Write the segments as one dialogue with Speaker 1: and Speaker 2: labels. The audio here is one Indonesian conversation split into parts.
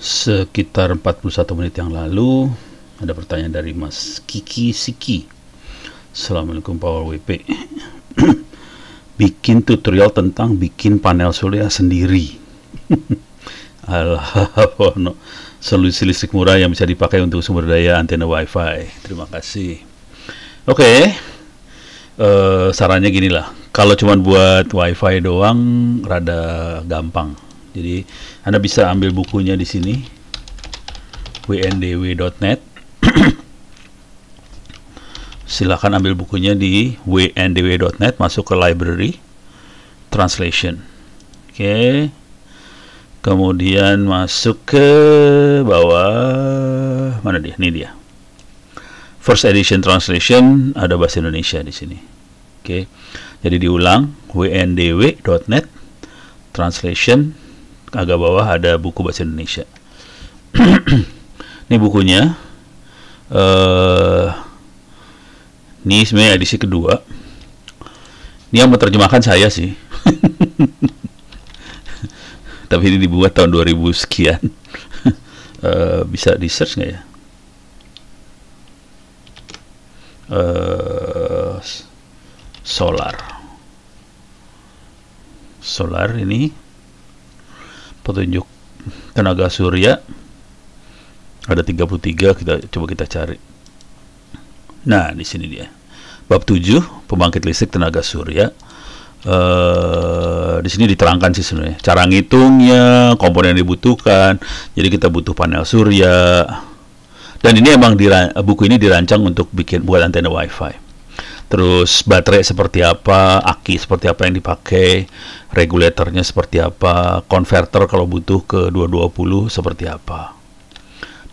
Speaker 1: Sekitar 41 menit yang lalu ada pertanyaan dari Mas Kiki Siki. Assalamualaikum Power WP. Bikin tutorial tentang bikin panel surya sendiri. Alah, solusi listrik murah yang bisa dipakai untuk sumber daya antena WiFi. Terima kasih. Oke. Sarannya gini lah. Kalau cuma buat WiFi doang rada gampang. Jadi Anda bisa ambil bukunya di sini, wndw.net. Silahkan ambil bukunya di wndw.net, masuk ke library, translation. Oke. Kemudian masuk ke bawah, mana dia? Ini dia. First edition translation, ada bahasa Indonesia di sini. Oke. Jadi diulang, wndw.net, translation. Agak bawah ada buku bahasa Indonesia. Ini bukunya. Ini sebenarnya edisi kedua. Ini yang menerjemahkan saya sih. Tapi ini dibuat tahun 2000 sekian. Bisa di search nggak ya? Solar ini petunjuk tenaga surya ada 33, kita cari. Nah, di sini dia. Bab 7, pembangkit listrik tenaga surya. Di sini diterangkan sih sebenarnya cara ngitungnya, komponen yang dibutuhkan. Jadi kita butuh panel surya. Dan ini emang buku ini dirancang untuk buat antena WiFi. Terus baterai seperti apa, aki seperti apa yang dipakai, regulatornya seperti apa, konverter kalau butuh ke 220 seperti apa,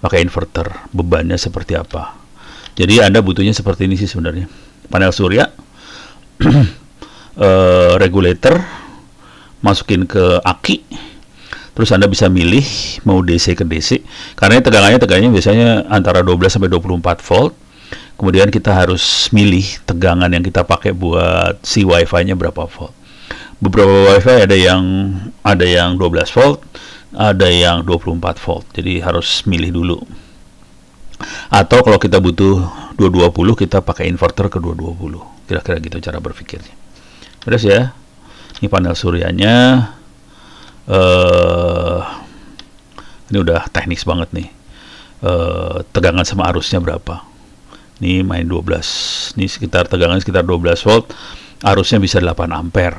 Speaker 1: pakai inverter, bebannya seperti apa. Jadi Anda butuhnya seperti ini sih sebenarnya. Panel surya, regulator, masukin ke aki, terus Anda bisa milih mau DC ke DC, karena tegangannya biasanya antara 12 sampai 24 volt. Kemudian kita harus milih tegangan yang kita pakai buat si WiFi-nya berapa volt. Beberapa WiFi ada yang 12 volt, ada yang 24 volt. Jadi harus milih dulu. Atau kalau kita butuh 220, kita pakai inverter ke 220. Kira-kira gitu cara berpikirnya. Terus ya, ini panel suryanya. Ini udah teknis banget nih. Tegangan sama arusnya berapa? Ini main 12. Ini tegangan sekitar 12 volt. Arusnya bisa 8 ampere.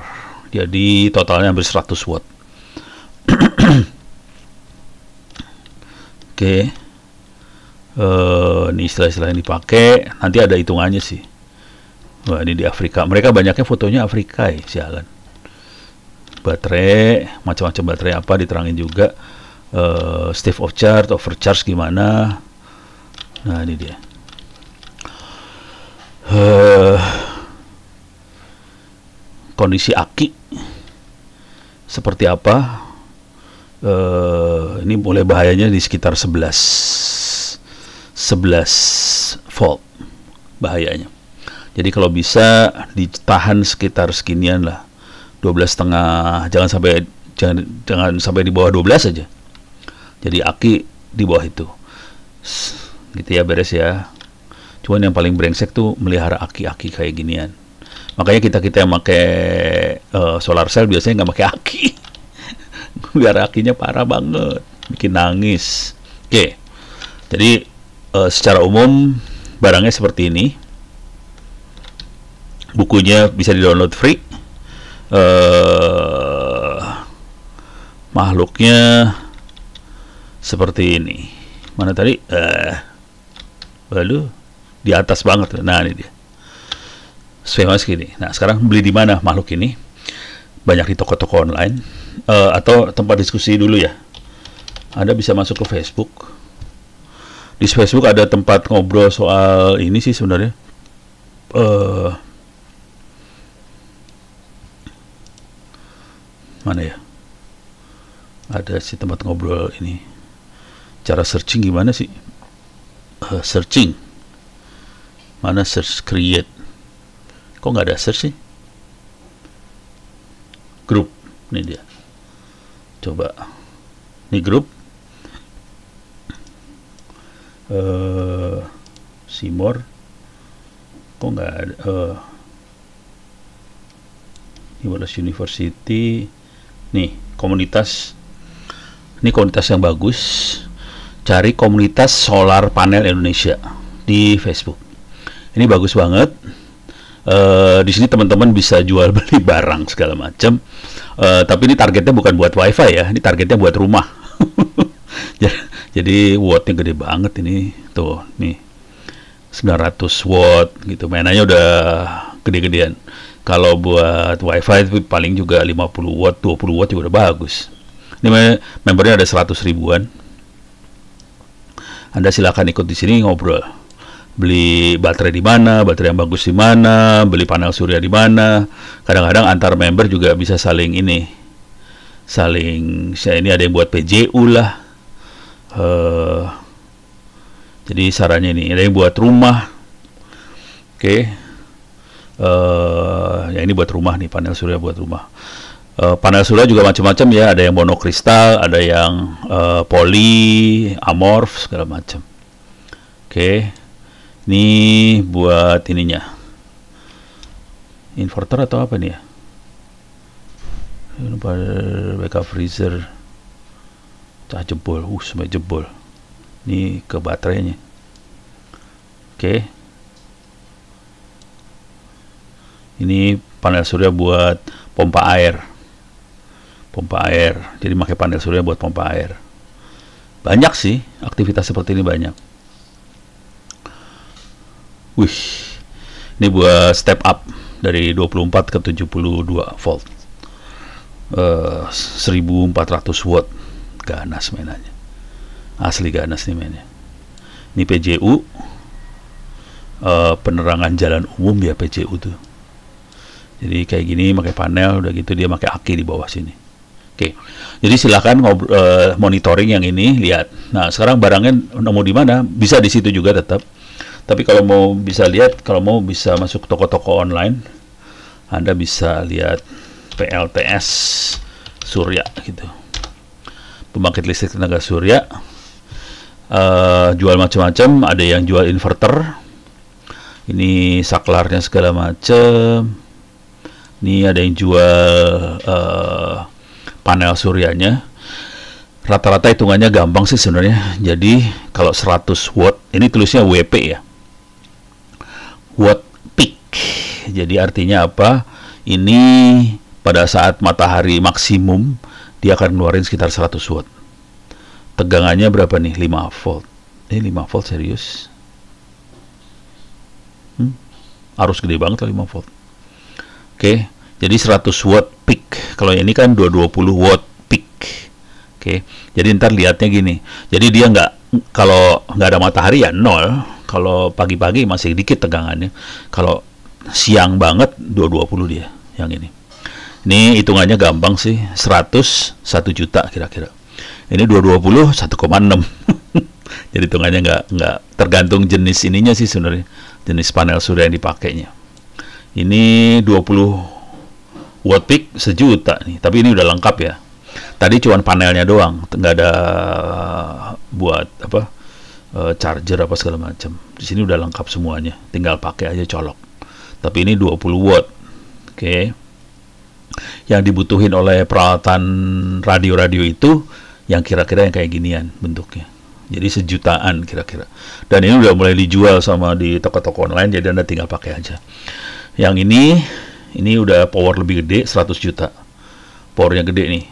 Speaker 1: Jadi totalnya hampir 100 watt. Oke. Ini istilah-istilah yang dipakai. Nanti ada hitungannya sih. Wah, ini di Afrika. Mereka banyaknya fotonya Afrika ya, sialan. Baterai, macam-macam baterai apa diterangin juga. State of charge, overcharge gimana. Nah, ini dia. Kondisi aki seperti apa. Ini mulai bahayanya di sekitar 11 volt bahayanya. Jadi kalau bisa ditahan sekitar seginian lah, 12,5, jangan sampai di bawah 12 aja. Jadi aki di bawah itu gitu ya, beres ya. Cuman yang paling brengsek tuh melihara aki-aki kayak ginian. Makanya kita yang pakai solar cell biasanya nggak pakai aki. Biar akinya parah banget, bikin nangis. Oke. Jadi secara umum barangnya seperti ini. Bukunya bisa di-download free. Makhluknya seperti ini. Mana tadi? Lalu di atas banget. Nah, ini dia. Skema segini. Nah, sekarang beli di mana makhluk ini? Banyak di toko-toko online, atau tempat diskusi dulu ya. Anda bisa masuk ke Facebook. Di Facebook ada tempat ngobrol soal ini sih sebenarnya. Mana ya? Ada sih tempat ngobrol ini. Cara searching gimana sih? Searching. Mana search create? Kok nggak ada search sih? Grup. Ini dia. Coba. Ini grup. Seymour kok nggak ada. Wallace University nih, komunitas. Ini komunitas yang bagus. Cari komunitas solar panel Indonesia di Facebook. Ini bagus banget. Di sini teman-teman bisa jual beli barang segala macam. Tapi ini targetnya bukan buat wifi ya, ini targetnya buat rumah. Jadi wattnya gede banget ini. Tuh, nih 900 watt gitu. Mainannya udah gede-gedean. Kalau buat wifi itu paling juga 50 watt, 20 watt juga udah bagus. Ini membernya ada 100 ribuan. Anda silakan ikut di sini ngobrol. Beli baterai di mana, baterai yang bagus di mana, beli panel surya di mana. Kadang-kadang antar member juga bisa saling ini. Saya ini ada yang buat PJU lah. Jadi sarannya ini ada yang buat rumah. Oke. Yang ini buat rumah nih, panel surya buat rumah. Panel surya juga macam-macam ya, ada yang monokristal, ada yang poly, amorf, segala macam. Oke. Ini buat ininya. Inverter atau apa nih ya? Backup freezer. Cah jebol, sampai jebol. Ini ke baterainya. Oke. Ini panel surya buat pompa air. Pompa air. Jadi pakai panel surya buat pompa air. Banyak sih aktivitas seperti ini, banyak. Wih. Ini buat step up dari 24 ke 72 volt. 1400 watt. Ganas mainannya. Asli ganas nih mainnya. Ini PJU. Penerangan jalan umum ya PJU tuh. Jadi kayak gini pakai panel, udah gitu dia pakai aki di bawah sini. Oke. Jadi silakan monitoring yang ini, lihat. Nah, sekarang barangnya nemu di mana? Bisa di situ juga tetap. Tapi kalau mau bisa lihat, kalau mau bisa masuk toko-toko online, Anda bisa lihat PLTS Surya gitu. Pembangkit listrik tenaga surya. Jual macam-macam, ada yang jual inverter. Ini saklarnya segala macam. Ini ada yang jual panel suryanya. Rata-rata hitungannya gampang sih sebenarnya. Jadi kalau 100 watt, ini tulisnya WP ya. Watt peak. Jadi artinya apa? Ini pada saat matahari maksimum, dia akan ngeluarin sekitar 100 watt. Tegangannya berapa nih? 5 volt. Ini 5 volt serius. Arus gede banget lah 5 volt. Oke, jadi 100 watt peak. Kalau ini kan 220 watt peak. Oke, jadi ntar lihatnya gini. Jadi dia kalau nggak ada matahari ya 0. Kalau pagi-pagi masih dikit tegangannya. Kalau siang banget 220 dia yang ini. Ini hitungannya gampang sih. 100 1 juta kira-kira. Ini 220 1,6. Jadi hitungannya nggak tergantung jenis ininya sih sebenarnya. Jenis panel surya yang dipakainya. Ini 20 watt peak 1 juta nih. Tapi ini udah lengkap ya. Tadi cuma panelnya doang, nggak ada buat apa charger apa segala macam. Di sini udah lengkap semuanya, tinggal pakai aja colok. Tapi ini 20 watt. Oke. Yang dibutuhin oleh peralatan radio-radio itu yang kira-kira yang kayak ginian bentuknya. Jadi 1 jutaan kira-kira. Dan ini udah mulai dijual sama di toko-toko online, jadi Anda tinggal pakai aja. Yang ini udah power lebih gede, 100 juta. Powernya gede nih.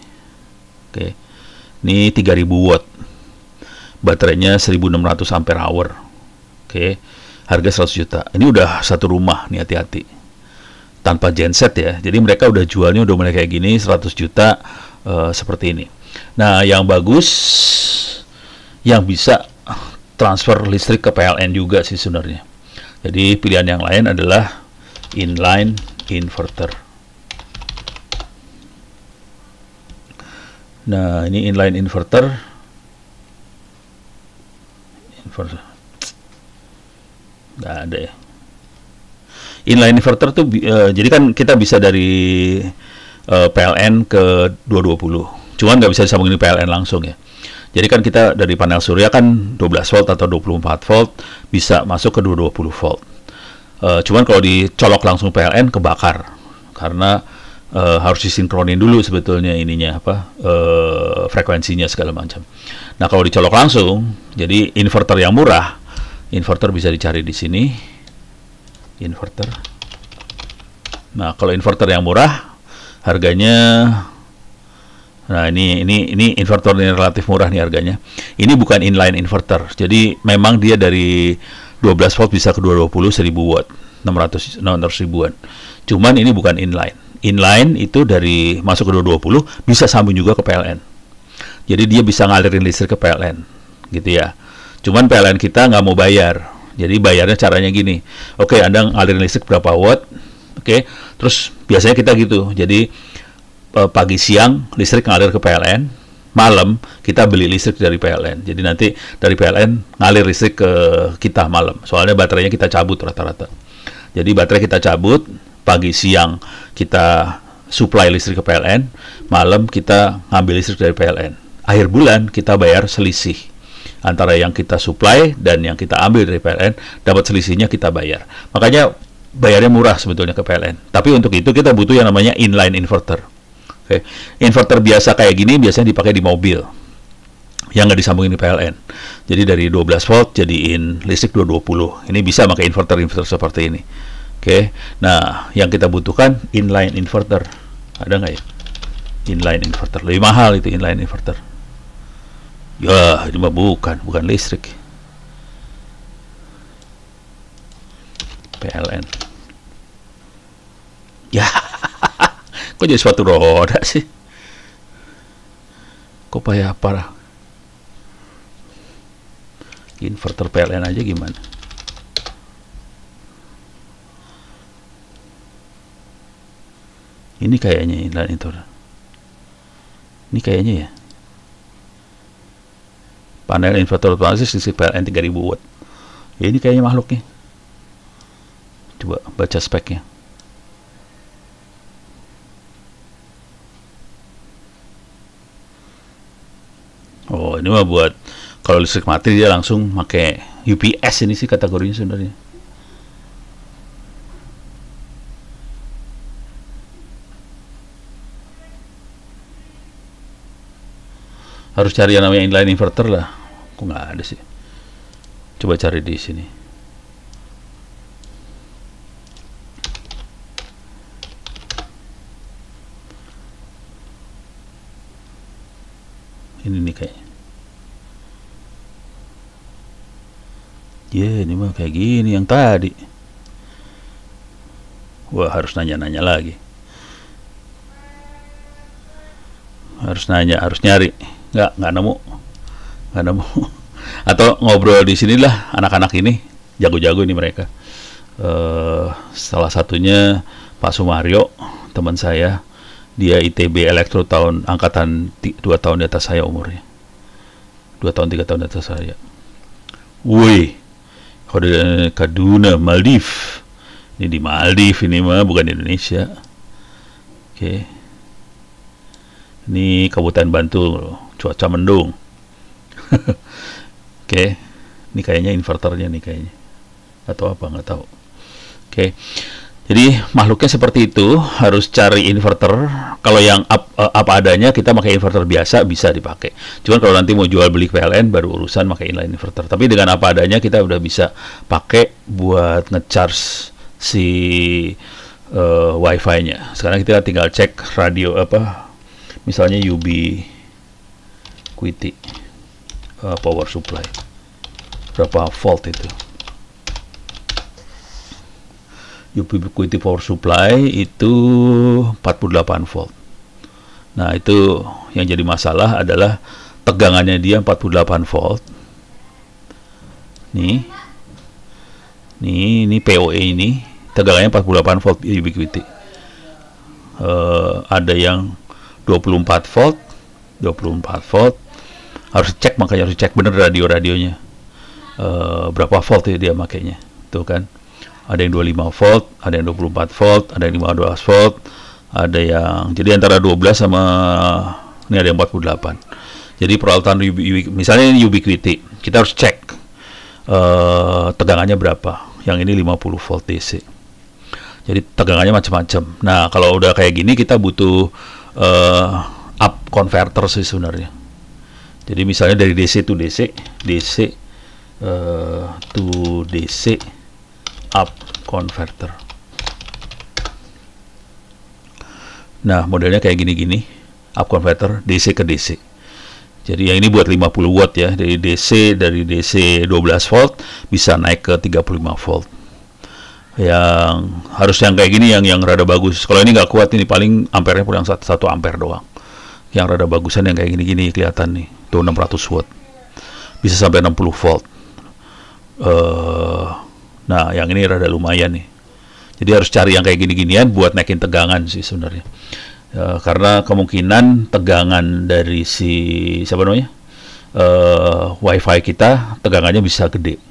Speaker 1: Oke. Ini 3000 watt. Baterainya 1600 ampere hour. Oke. Harga 100 juta. Ini udah satu rumah nih, hati-hati. Tanpa genset ya. Jadi mereka udah jualnya udah mulai kayak gini, 100 juta seperti ini. Nah, yang bagus yang bisa transfer listrik ke PLN juga sih sebenarnya. Jadi pilihan yang lain adalah inline inverter. Nah, ini inline inverter. Nggak ada ya. Inline inverter tuh jadi kan kita bisa dari PLN ke 220. Cuman nggak bisa disambungin PLN langsung ya. Jadi kan kita dari panel surya kan 12 volt atau 24 volt bisa masuk ke 220 volt. Cuman kalau dicolok langsung PLN kebakar karena harus disinkronin dulu sebetulnya ininya frekuensinya segala macam. Nah kalau dicolok langsung, jadi inverter yang murah, inverter bisa dicari di sini, inverter. Nah kalau inverter yang murah harganya, nah ini inverter ini relatif murah nih harganya. Ini bukan inline inverter, jadi memang dia dari 12 volt bisa ke 220 1000 watt, 600 ribuan. Cuman ini bukan inline. Inline itu dari masuk ke 220 bisa sambung juga ke PLN. Jadi dia bisa ngalirin listrik ke PLN, gitu ya. Cuman PLN kita nggak mau bayar. Jadi bayarnya caranya gini. Oke, Anda ngalirin listrik berapa watt? Oke, terus biasanya kita gitu. Jadi pagi siang listrik ngalir ke PLN, malam kita beli listrik dari PLN. Jadi nanti dari PLN ngalir listrik ke kita malam. Soalnya baterainya kita cabut rata-rata. Jadi baterai kita cabut, pagi siang kita supply listrik ke PLN, malam kita ngambil listrik dari PLN. Akhir bulan kita bayar selisih antara yang kita supply dan yang kita ambil dari PLN, dapat selisihnya kita bayar. Makanya bayarnya murah sebetulnya ke PLN. Tapi untuk itu kita butuh yang namanya inline inverter. Oke. Inverter biasa kayak gini biasanya dipakai di mobil yang nggak disambungin di PLN. Jadi dari 12 volt jadiin listrik 220. Ini bisa pakai inverter seperti ini. Oke. Nah, yang kita butuhkan inline inverter. Ada nggak ya? Inline inverter. Lebih mahal itu inline inverter. Ya, ini mah bukan listrik. PLN. Ya, kok jadi sepatu roda sih? Kok payah parah? Inverter PLN aja gimana? Ini kayaknya inline itu. Ini kayaknya ya. Panel inverter otomatis listrik PLN 3000 watt. Ya, ini kayaknya makhluknya. Coba baca speknya. Oh, ini mah buat kalau listrik mati dia langsung pakai UPS ini sih kategorinya sebenarnya. Harus cari yang namanya inline inverter lah. Kok nggak ada sih? Coba cari di sini. Ini nih kayaknya. Ya, ini mah kayak gini yang tadi. Wah, harus nanya-nanya lagi. Harus nanya, harus nyari. Nggak nemu. Atau ngobrol di sinilah anak-anak ini, jago-jago ini mereka. Salah satunya Pak Sumario, teman saya. Dia ITB Elektro angkatan 2 tahun di atas saya umurnya. 2 tahun 3 tahun di atas saya. Wih, Kaduna, Maldives. Ini di Maldives ini mah, bukan di Indonesia. Oke. Ini Kabupaten Bantul, cuaca mendung. Oke. Ini kayaknya inverternya nih kayaknya. Atau apa, nggak tahu. Oke. Jadi makhluknya seperti itu, harus cari inverter. Kalau yang apa adanya kita pakai inverter biasa bisa dipakai. Cuman kalau nanti mau jual beli PLN baru urusan pakai inline inverter. Tapi dengan apa adanya kita udah bisa pakai buat ngecharge si wifi-nya. Sekarang kita tinggal cek radio misalnya Ubiquiti power supply. Berapa volt itu? Ubiquiti power supply itu 48 volt. Nah, itu yang jadi masalah adalah tegangannya dia 48 volt. Nih PoE ini tegangannya 48 volt Ubiquiti. Ada yang 24 volt. Makanya harus cek bener radionya. Berapa volt ya dia makainya. Tuh kan. Ada yang 25 volt, ada yang 24 volt, ada yang 15 volt, ada yang jadi antara 12 sama ini ada yang 48. Jadi peralatan misalnya ini Ubiquiti, kita harus cek tegangannya berapa. Yang ini 50 volt DC. Jadi tegangannya macam-macam. Nah, kalau udah kayak gini kita butuh up converter sih sebenarnya. Jadi misalnya dari DC to DC, DC to DC up converter. Nah, modelnya kayak gini-gini, up converter DC ke DC. Jadi yang ini buat 50 watt ya, dari DC 12 volt bisa naik ke 35 volt. Yang harus yang kayak gini yang rada bagus. Kalau ini nggak kuat, ini paling ampernya pun yang 1 ampere doang. Yang rada bagusan yang kayak gini-gini kelihatan nih, tuh 600 watt. Bisa sampai 60 volt. Nah, yang ini rada lumayan nih. Jadi harus cari yang kayak gini-ginian buat naikin tegangan sih sebenarnya. Karena kemungkinan tegangan dari Wi-Fi kita tegangannya bisa gede.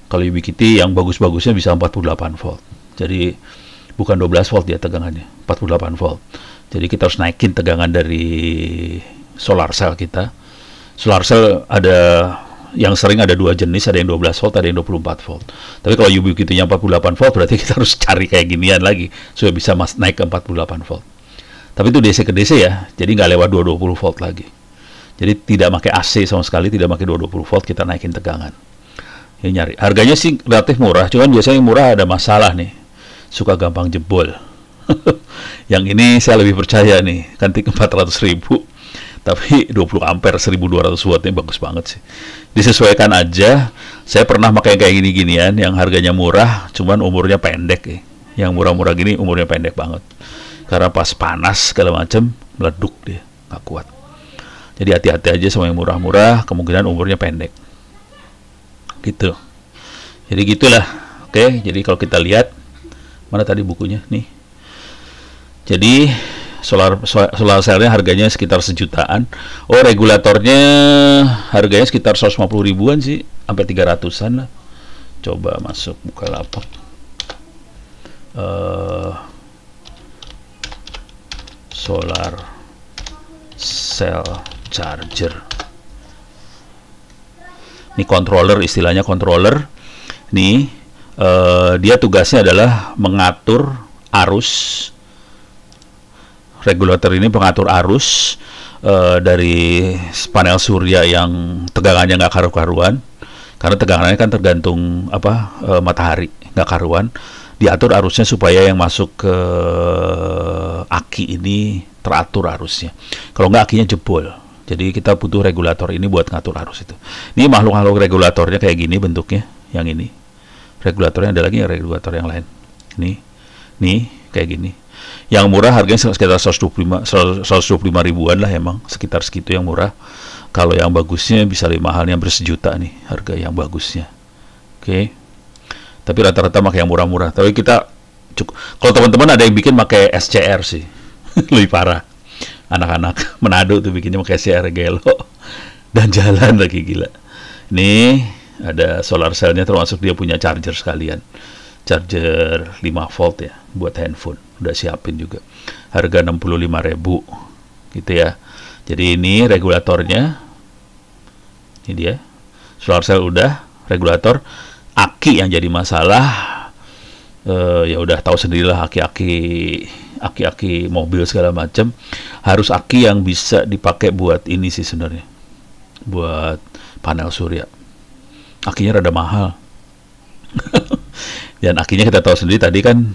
Speaker 1: Kalau Ubiquiti yang bagus-bagusnya bisa 48 volt. Jadi bukan 12 volt ya tegangannya, 48 volt. Jadi kita harus naikin tegangan dari solar cell kita. Solar cell ada yang sering ada 2 jenis, ada yang 12 volt, ada yang 24 volt. Tapi kalau Ubiquiti-nya 48 volt, berarti kita harus cari kayak ginian lagi supaya bisa naik ke 48 volt. Tapi itu DC ke DC ya, jadi nggak lewat 220 volt lagi. Jadi tidak pakai AC sama sekali, tidak pakai 220 volt, kita naikin tegangan. Ya nyari. Harganya sih relatif murah, cuman biasanya yang murah ada masalah nih. Suka gampang jebol. Yang ini saya lebih percaya nih, kan 400.000. Tapi 20 ampere 1200 watt ini bagus banget sih. Disesuaikan aja. Saya pernah pakai kayak gini-ginian yang harganya murah, cuman umurnya pendek ya. Yang murah-murah gini umurnya pendek banget. Karena pas panas segala macam meleduk dia, nggak kuat. Jadi hati-hati aja sama yang murah-murah, kemungkinan umurnya pendek. Gitu. Jadi gitulah. Oke, jadi kalau kita lihat mana tadi bukunya nih. Jadi solar cell-nya harganya sekitar 1 jutaan. Oh, regulatornya harganya sekitar 150 ribuan sih, sampai 300-an lah. Coba masuk Bukalapak. Solar cell charger. Ini controller, istilahnya controller. Nih, dia tugasnya adalah mengatur arus. Regulator ini pengatur arus dari panel surya yang tegangannya nggak karu-karuan. Karena tegangannya kan tergantung matahari, nggak karuan. Diatur arusnya supaya yang masuk ke aki ini teratur arusnya. Kalau nggak akinya jebol. Jadi kita butuh regulator ini buat ngatur arus itu. Ini makhluk-makhluk regulatornya kayak gini bentuknya. Yang ini. Regulatornya ada lagi regulator yang lain. Nih kayak gini. Yang murah harganya sekitar 125 ribuan lah emang. Sekitar segitu yang murah. Kalau yang bagusnya bisa lebih mahal, yang bersejuta nih harga yang bagusnya. Oke. Tapi rata-rata pakai yang murah-murah. Tapi kita kalau teman-teman ada yang bikin pakai SCR sih. Lebih parah. Anak-anak Manado tuh bikinnya pakai SCR gelo. Dan jalan lagi gila. Ini ada solar cell-nya, termasuk dia punya charger sekalian. Charger 5 volt ya buat handphone. Udah siapin juga. Harga 65.000 gitu ya. Jadi ini regulatornya. Ini dia. Solar cell udah, regulator. Aki yang jadi masalah, ya udah tahu sendirilah, aki-aki mobil segala macam harus aki yang bisa dipakai buat ini sih sebenarnya, buat panel surya. Akinya rada mahal. Dan akinya kita tahu sendiri tadi kan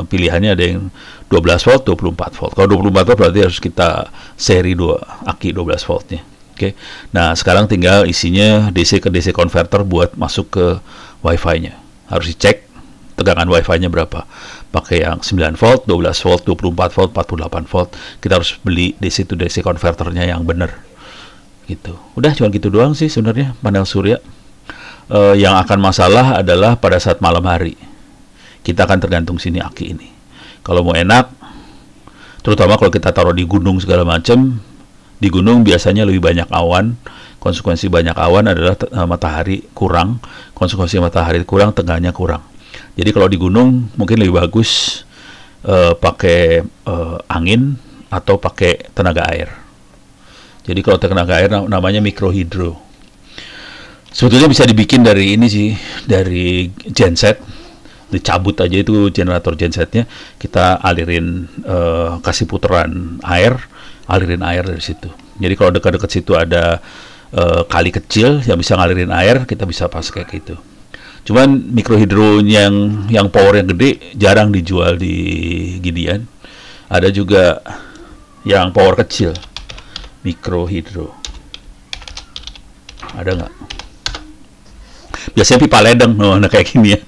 Speaker 1: pilihannya ada yang 12 volt, 24 volt. Kalau 24 volt berarti harus kita seri 2 aki 12 voltnya. Oke. Nah, sekarang tinggal isinya DC ke DC converter buat masuk ke Wi-Fi-nya. Harus dicek tegangan Wi-Fi-nya berapa. Pakai yang 9 volt, 12 volt, 24 volt, 48 volt. Kita harus beli DC to DC converternya yang benar. Gitu. Udah cuma gitu doang sih sebenarnya panel surya. Yang akan masalah adalah pada saat malam hari. Kita akan tergantung sini aki ini. Kalau mau enak, terutama kalau kita taruh di gunung segala macam, di gunung biasanya lebih banyak awan. Konsekuensi banyak awan adalah matahari kurang. Konsekuensi matahari kurang, tegangannya kurang. Jadi kalau di gunung mungkin lebih bagus pakai angin atau pakai tenaga air. Jadi kalau tenaga air namanya mikrohidro. Sebetulnya bisa dibikin dari ini sih, dari genset. Dicabut aja itu generator gensetnya, kita alirin, kasih putaran air, alirin air dari situ. Jadi kalau dekat-dekat situ ada kali kecil yang bisa ngalirin air, kita bisa pakai kayak gitu. Cuman mikrohidro yang power yang gede jarang dijual di ginian. Ada juga yang power kecil, mikrohidro. Ada nggak? Biasanya pipa ledeng, nah kayak gini ya.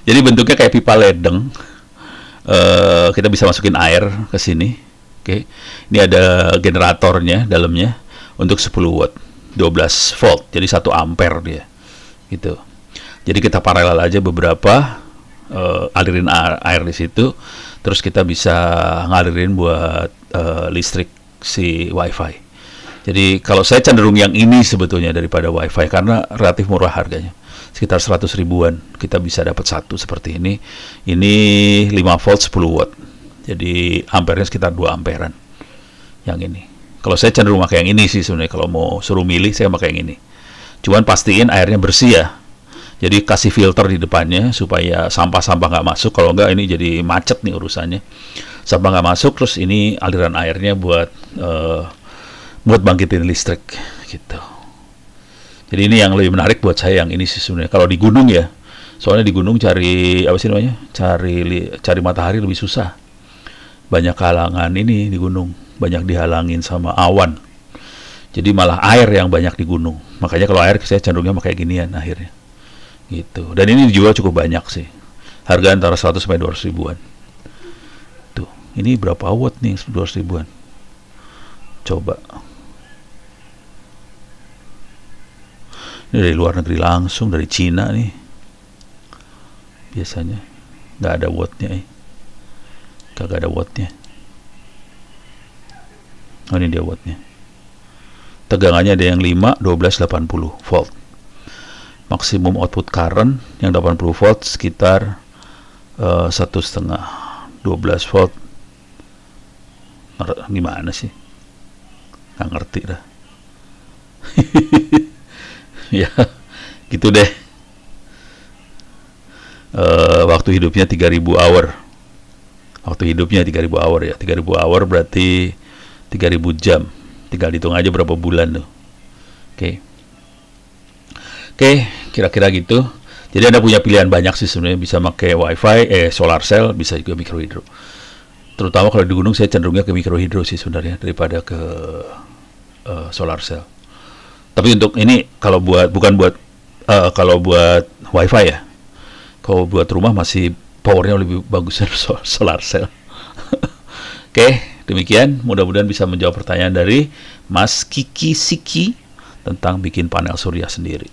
Speaker 1: Jadi bentuknya kayak pipa ledeng. Kita bisa masukin air ke sini. Oke. Ini ada generatornya dalamnya untuk 10 watt, 12 volt. Jadi 1 ampere dia. Gitu. Jadi kita paralel aja beberapa, alirin air di situ. Terus kita bisa ngalirin buat listrik si WiFi. Jadi kalau saya cenderung yang ini sebetulnya daripada WiFi karena relatif murah harganya. Sekitar 100 ribuan kita bisa dapat satu seperti ini. Ini 5 volt 10 watt. Jadi ampernya sekitar 2 amperan. Yang ini. Kalau saya cenderung pakai yang ini sih sebenarnya. Kalau mau suruh milih saya pakai yang ini. Cuman pastiin airnya bersih ya. Jadi kasih filter di depannya supaya sampah-sampah nggak masuk. Kalau nggak ini jadi macet nih urusannya. Sampah nggak masuk, terus ini aliran airnya buat bangkitin listrik gitu. Jadi ini yang lebih menarik buat saya yang ini sih sebenarnya. Kalau di gunung ya, soalnya di gunung cari apa sih namanya? Cari matahari lebih susah. Banyak halangan ini di gunung, banyak dihalangin sama awan. Jadi malah air yang banyak di gunung. Makanya kalau air saya cenderungnya pakai ginian akhirnya. Gitu. Dan ini dijual cukup banyak sih. Harga antara 100 sampai 200 ribuan. Tuh, ini berapa watt nih 200 ribuan? Coba. Ini dari luar negeri langsung, dari Cina nih. Biasanya nggak ada wattnya, kagak ada wattnya. Oh, ini dia wattnya. Tegangannya ada yang 5, 12, 80 volt. Maksimum output current yang 80 volt sekitar 1,5, 12 volt. Gimana sih? Nggak ngerti dah. Ya, gitu deh. Waktu hidupnya 3000 hour. Waktu hidupnya 3000 hour ya. 3000 hour berarti 3000 jam. Tinggal hitung aja berapa bulan tuh. Oke, kira-kira gitu. Jadi Anda punya pilihan banyak sih sebenarnya. Bisa pakai WiFi, solar cell, bisa juga mikrohidro. Terutama kalau di gunung saya cenderungnya ke mikrohidro sih sebenarnya daripada ke solar cell. Tapi untuk ini kalau bukan buat kalau buat WiFi ya. Kalau buat rumah masih powernya lebih bagus dari solar cell. Oke, demikian. Mudah-mudahan bisa menjawab pertanyaan dari Mas Kiki Siki tentang bikin panel surya sendiri.